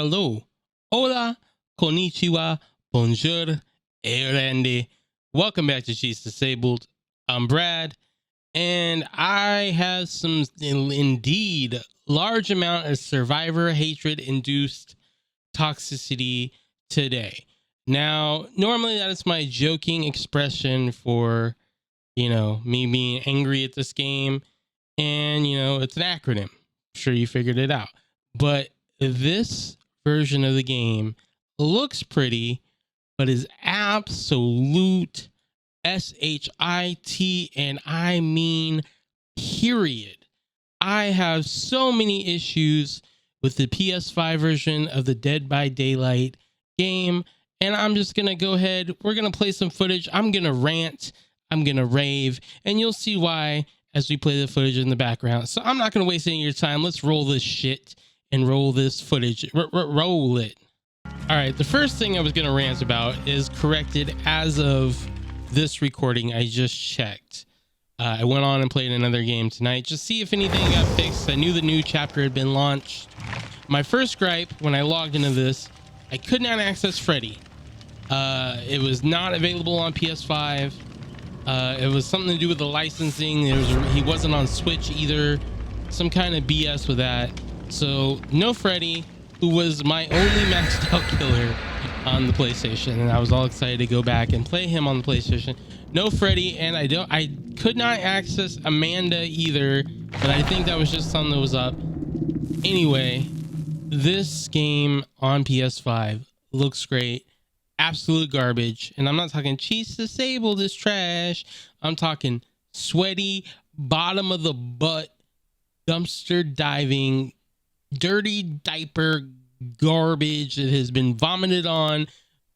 hello, hola, konnichiwa, bonjour, erende. Welcome back to She's Disabled. I'm Brad, and I have some indeed large amount of survivor hatred induced toxicity today. Now, normally that is my joking expression for, me being angry at this game, and it's an acronym. I'm sure you figured it out. But this version of the game looks pretty, but is absolute S.H.I.T, and I mean period. I have so many issues with the PS5 version of the Dead by Daylight game, and I'm just gonna go ahead. We're gonna play some footage. I'm gonna rant, I'm gonna rave, and you'll see why as we play the footage in the background. So I'm not gonna waste any of your time. Let's roll this shit and roll this footage. Roll it. All right, the first thing I was gonna rant about is corrected as of this recording. I just checked. I went on and played another game tonight, just see if anything got fixed. I knew the new chapter had been launched. My first gripe when I logged into this, I could not access Freddy. It was not available on PS5. It was something to do with the licensing. He wasn't on Switch either. Some kind of BS with that. So no Freddy, who was my only maxed out killer on the PlayStation, and I was all excited to go back and play him on the PlayStation. No Freddy, and I could not access Amanda either, but I think that was just something that was up. Anyway, this game on PS5 looks great. Absolute garbage. And I'm not talking She's Disabled is trash. I'm talking sweaty, bottom of the butt, dumpster diving, dirty diaper garbage that has been vomited on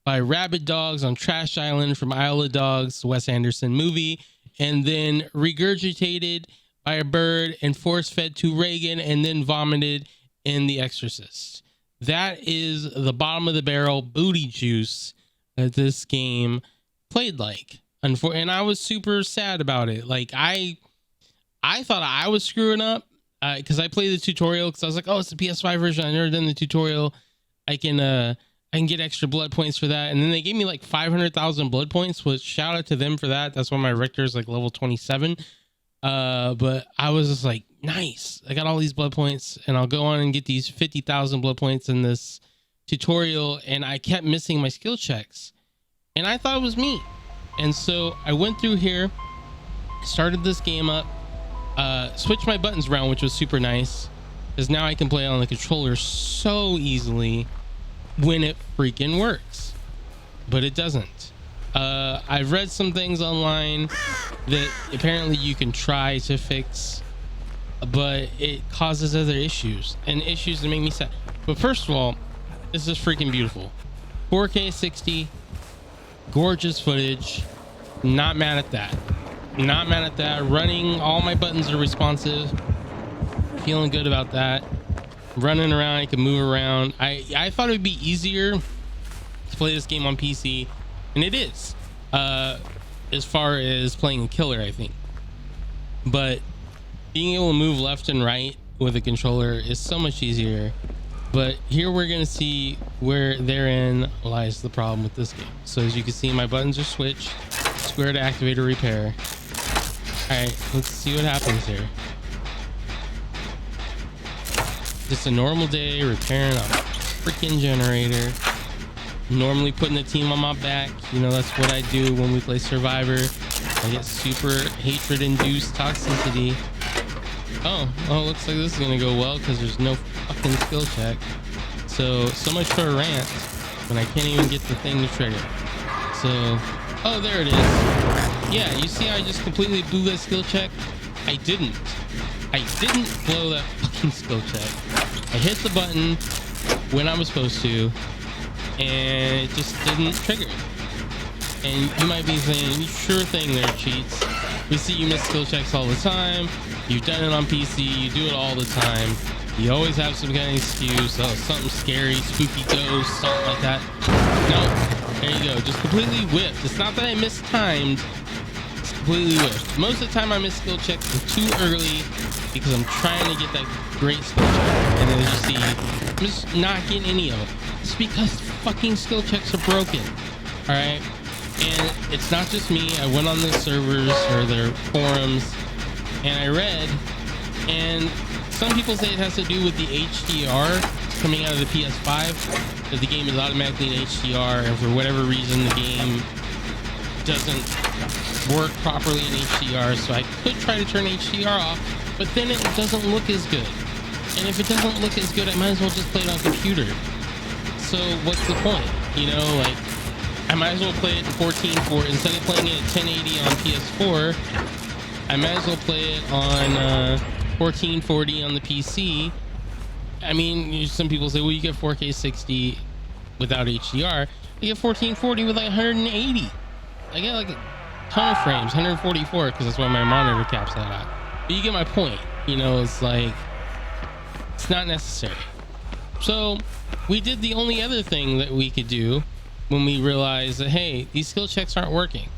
by rabid dogs on Trash Island from Isle of Dogs, Wes Anderson movie, and then regurgitated by a bird and force fed to Reagan and then vomited in The Exorcist. That is the bottom of the barrel booty juice that this game played like. And I was super sad about it. Like I thought I was screwing up because I played the tutorial because I was like, oh, it's the PS5 version. I've never done the tutorial. I can get extra blood points for that. And then they gave me like 500,000 blood points, which shout out to them for that. That's why my Richter is like level 27. But I was just like, nice. I got all these blood points and I'll go on and get these 50,000 blood points in this tutorial. And I kept missing my skill checks and I thought it was me. And so I went through here, started this game up, switched my buttons around, which was super nice because now I can play on the controller so easily when it freaking works, but it doesn't. I've read some things online that apparently you can try to fix, but it causes other issues and issues that make me sad. But first of all, this is freaking beautiful. 4K 60, gorgeous footage. Not mad at that. Not mad at that. Running, all my buttons are responsive. Feeling good about that. Running around, I can move around. I thought it would be easier to play this game on PC, and it is. As far as playing a killer, I think. But being able to move left and right with a controller is so much easier. But here we're gonna see where therein lies the problem with this game. So as you can see, my buttons are switched. Square to activate or repair. All right, let's see what happens here. Just a normal day repairing a freaking generator. Normally putting the team on my back. That's what I do when we play Survivor. I get super hatred induced toxicity. Oh, looks like this is gonna go well because there's no fucking skill check. So much for a rant when I can't even get the thing to trigger. So, oh, there it is. Yeah, you see how I just completely blew that skill check? I didn't blow that fucking skill check. I hit the button when I was supposed to, and it just didn't trigger. And you might be saying, sure thing there, cheats. We see you miss skill checks all the time. You've done it on PC. You do it all the time. You always have some kind of excuse. Oh, something scary, spooky ghost, something like that. No, there you go. Just completely whipped. It's not that I mistimed. It's completely with. Most of the time I miss skill checks too early because I'm trying to get that great skill check. And then as you see, I'm just not getting any of it. It's because fucking skill checks are broken. All right. And it's not just me. I went on the servers or their forums and I read, and some people say it has to do with the HDR coming out of the PS5, that the game is automatically in HDR, and for whatever reason the game doesn't work properly in HDR. So I could try to turn HDR off, but then it doesn't look as good. And if it doesn't look as good, I might as well just play it on computer. So what's the point? You know, like, I might as well play it in 1440 instead of playing it at 1080 on PS4. I might as well play it on 1440 on the PC. I mean, some people say, well, you get 4K 60 without HDR. You get 1440 with like 180. I get like a ton of frames, 144, because that's why my monitor caps that out. But you get my point. You know, it's like, it's not necessary. So we did the only other thing that we could do when we realized that, hey, these skill checks aren't working.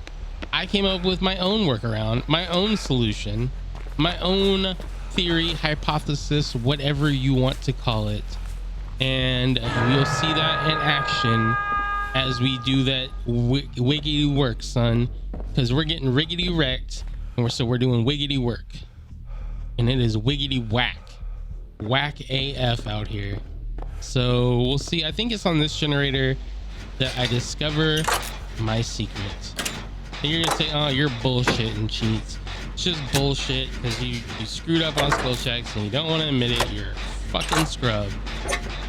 I came up with my own workaround, my own solution, my own theory, hypothesis, whatever you want to call it. And we'll see that in action as we do that wiggity work, son, because we're getting riggedy wrecked, and we're doing wiggity work, and it is wiggity whack AF out here. So we'll see. I think it's on this generator that I discover my secret. And you're gonna say, oh, you're bullshitting, cheats. It's just bullshit because you screwed up on skill checks and you don't want to admit it. You're a fucking scrub.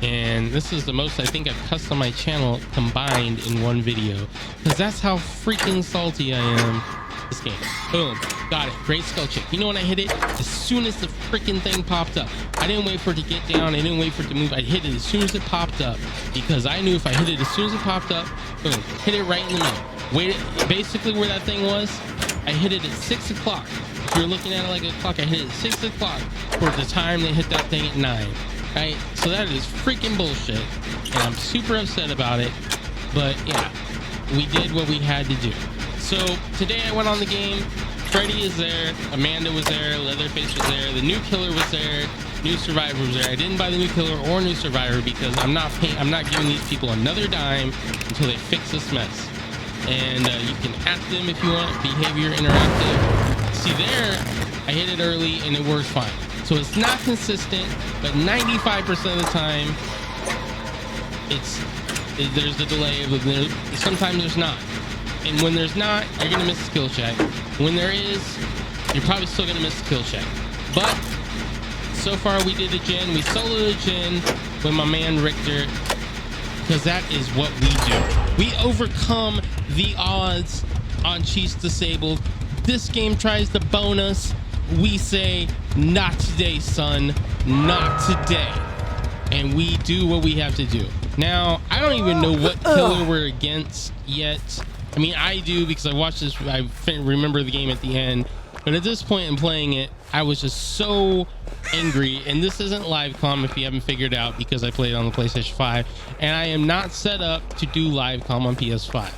And this is the most I think I've cussed on my channel combined in one video, because that's how freaking salty I am. This game, boom, got it. Great skill check. You know when I hit it, as soon as the freaking thing popped up, I didn't wait for it to get down, I didn't wait for it to move. I hit it as soon as it popped up, because I knew if I hit it as soon as it popped up, boom, hit it right in the middle. Wait, basically where that thing was, I hit it at 6 o'clock. If you're looking at it like a clock, I hit it at 6 o'clock for the time they hit that thing at 9. Right? So that is freaking bullshit, and I'm super upset about it. But yeah, we did what we had to do. So today I went on the game. Freddy is there, Amanda was there, Leatherface was there, the new killer was there, new survivor was there. I didn't buy the new killer or new survivor because I'm not giving these people another dime until they fix this mess. And you can at them if you want, behavior interactive. See there, I hit it early and it works fine. So it's not consistent, but 95% of the time, there's a delay. Sometimes there's not. And when there's not, you're gonna miss a skill check. When there is, you're probably still gonna miss a skill check. But so far we did a gen. We soloed a gen with my man Richter, because that is what we do. We overcome the odds on Cheats Disabled. This game tries to bone us. We say, not today, son, not today. And we do what we have to do. Now, I don't even know what killer we're against yet. I mean, I do because I watched this, I remember the game at the end. But at this point in playing it, I was just so angry. And this isn't live comm if you haven't figured out, because I played it on the PlayStation 5. And I am not set up to do live comm on PS5.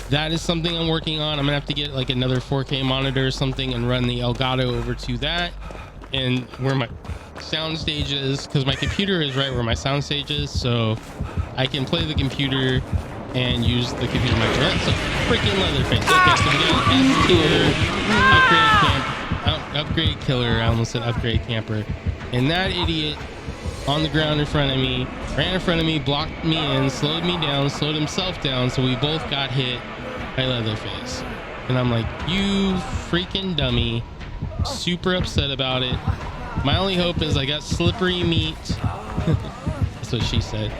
That is something I'm working on. I'm gonna have to get like another 4K monitor or something and run the Elgato over to that, and where my sound stage is, because my computer is right where my sound stage is, so I can play the computer and use the computer monitor. That's a freaking Leatherface. Okay, so we got S killer, upgrade killer. I almost said upgrade camper, and that idiot on the ground in front of me ran in front of me, blocked me in, slowed me down, slowed himself down, so we both got hit by Leatherface. And I'm like, you freaking dummy. Super upset about it. My only hope is I got slippery meat. That's what she said.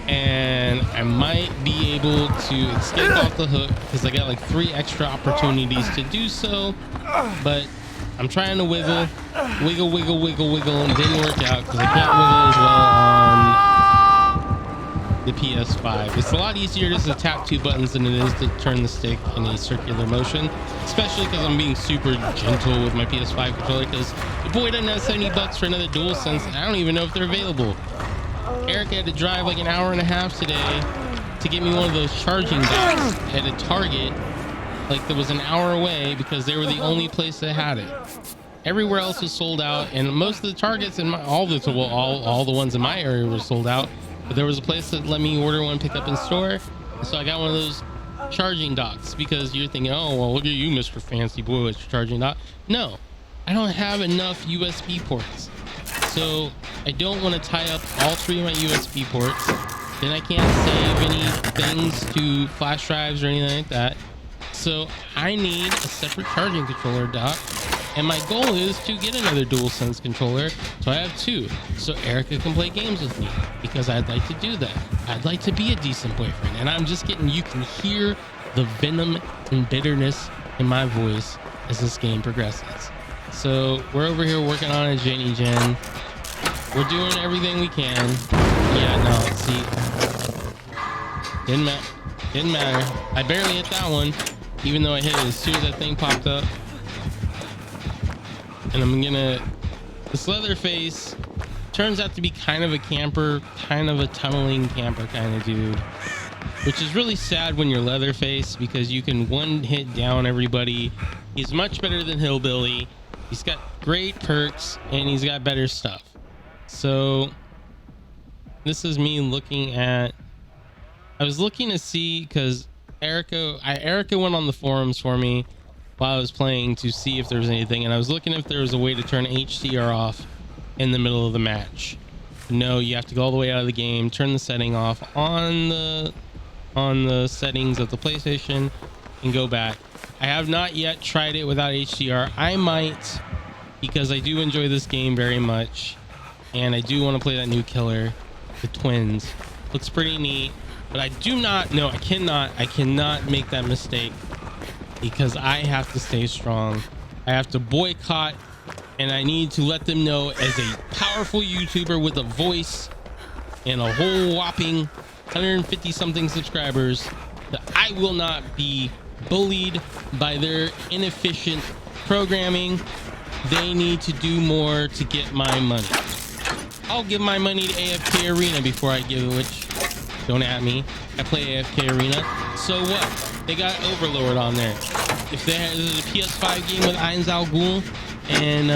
And I might be able to escape off the hook, because I got like 3 extra opportunities to do so. But I'm trying to wiggle, and it didn't work out because I can't wiggle as well on the PS5. It's a lot easier just to tap 2 buttons than it is to turn the stick in a circular motion, especially because I'm being super gentle with my PS5 controller, because the boy doesn't have 70 bucks for another DualSense, and I don't even know if they're available. Eric had to drive like an hour and a half today to get me one of those charging docks at a Target, like that was an hour away because they were the only place that had it. Everywhere else was sold out, and most of the Targets in all the ones in my area were sold out. But there was a place that let me order one, pick up in store, so I got one of those charging docks. Because you're thinking, oh well, look at you, Mr. Fancy Boy, with your charging dock. No, I don't have enough USB ports, so I don't want to tie up all 3 of my USB ports. Then I can't save any things to flash drives or anything like that. So I need a separate charging controller dock. And my goal is to get another DualSense controller, so I have 2, so Erica can play games with me, because I'd like to do that. I'd like to be a decent boyfriend, and I'm just getting, you can hear the venom and bitterness in my voice as this game progresses. So we're over here working on a Jenny Gen. We're doing everything we can. Yeah, no, let's see. Didn't matter. I barely hit that one, even though I hit it as soon as that thing popped up. And I'm gonna, this Leatherface turns out to be kind of a camper, kind of a tunneling camper kind of dude, which is really sad when you're Leatherface, because you can one hit down everybody. He's much better than Hillbilly. He's got great perks and he's got better stuff. So this is me looking at, I was looking to see, because Erica went on the forums for me while I was playing to see if there was anything, and I was looking if there was a way to turn HDR off in the middle of the match. No, you have to go all the way out of the game, turn the setting off on the settings of the PlayStation, and go back. I have not yet tried it without HDR. I might, because I do enjoy this game very much, and I do want to play that new killer, the Twins. Looks pretty neat, but I do not, no, I cannot make that mistake, because I have to stay strong. I have to boycott, and I need to let them know, as a powerful YouTuber with a voice and a whole whopping 150 something subscribers, that I will not be bullied by their inefficient programming. They need to do more to get my money. I'll give my money to AFK Arena before I give it, which, don't at me, I play AFK Arena. So what? They got Overlord on there. If there's a PS5 game with Ainz Al Ghul and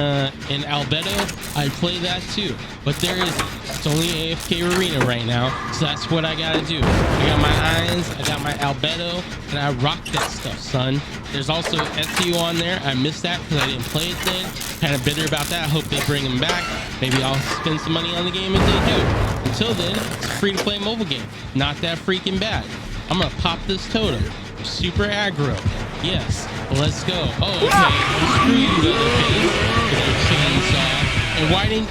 Albedo, I'd play that too. But there isn't. It's only AFK Arena right now, so that's what I gotta do. I got my Ainz, I got my Albedo, and I rock that stuff, son. There's also SEO on there. I missed that because I didn't play it then. Kind of bitter about that. I hope they bring him back. Maybe I'll spend some money on the game if they do. Until then, it's a free-to-play mobile game. Not that freaking bad. I'm gonna pop this totem. Super aggro. Yes, let's go. Oh, okay. Screw you, Leatherface, with your chainsaw. And why didn't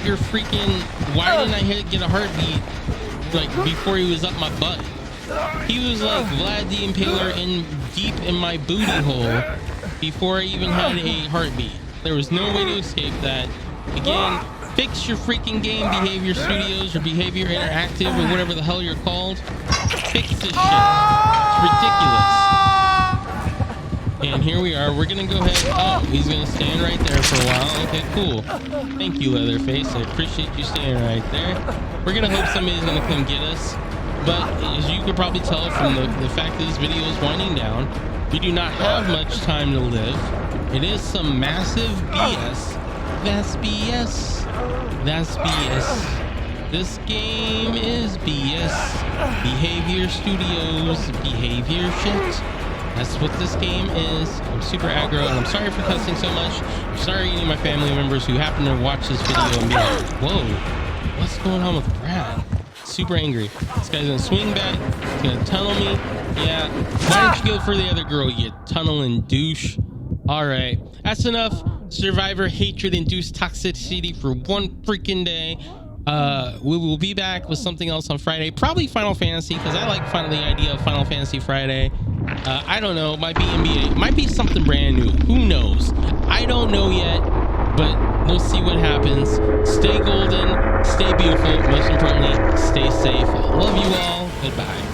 I get a heartbeat like before he was up my butt? He was like Vlad the Impaler deep in my booty hole before I even had a heartbeat. There was no way to escape that. Again, fix your freaking game, Behavior Studios, or Behavior Interactive, or whatever the hell you're called. Fix this shit. It's ridiculous. And here we are. We're gonna go ahead. Oh, he's gonna stand right there for a while. Okay, cool. Thank you, Leatherface. I appreciate you standing right there. We're gonna hope somebody's gonna come get us. But as you could probably tell from the fact that this video is winding down, we do not have much time to live. It is some massive BS. That's BS. That's BS. This game is BS. Behavior Studios, behavior shit. That's what this game is. I'm super aggro, and I'm sorry for cussing so much. I'm sorry to any of my family members who happen to watch this video and be like, whoa, what's going on with Brad? Super angry. This guy's gonna swing back. He's gonna tunnel me. Yeah. Why don't you go for the other girl, you tunneling douche? All right. That's enough Survivor hatred induced toxicity for one freaking day. We will be back with something else on Friday. Probably Final Fantasy, because I like the idea of Final Fantasy Friday. I don't know. Might be NBA. Might be something brand new. Who knows? I don't know yet, but we'll see what happens. Stay golden. Stay beautiful. Most importantly, stay safe. Love you all. Goodbye.